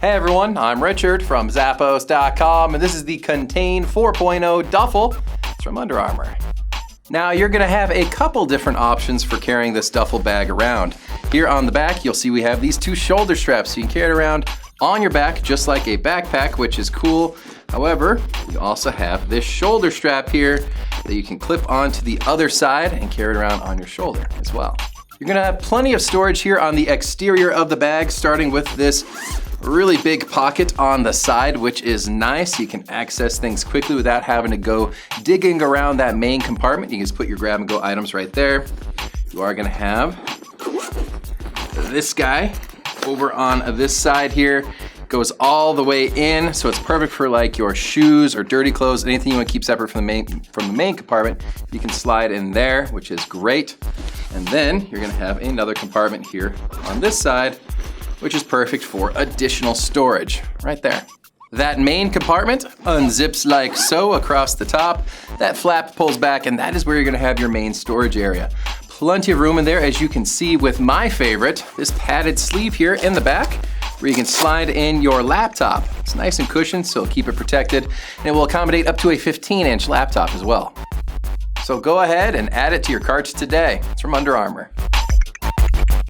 Hey everyone, I'm Richard from Zappos.com, and this is the Contain 4.0 Duffel. It's from Under Armour. Now you're gonna have a couple different options for carrying this duffel bag around. Here on the back, you'll see we have these two shoulder straps, so you can carry it around on your back just like a backpack, which is cool. However, you also have this shoulder strap here that you can clip onto the other side and carry it around on your shoulder as well. You're gonna have plenty of storage here on the exterior of the bag, starting with this really big pocket on the side, which is nice. You can access things quickly without having to go digging around that main compartment. You can just put your grab and go items right there. You are gonna have this guy over on this side here. Goes all the way in, so it's perfect for like your shoes or dirty clothes, anything you want to keep separate from the main compartment. You can slide in there, which is great. And then you're gonna have another compartment here on this side, which is perfect for additional storage, right there. That main compartment unzips like so across the top. That flap pulls back, and that is where you're gonna have your main storage area. Plenty of room in there, as you can see with my favorite, this padded sleeve here in the back, where you can slide in your laptop. It's nice and cushioned, so it'll keep it protected, and it will accommodate up to a 15-inch laptop as well. So go ahead and add it to your carts today. It's from Under Armour.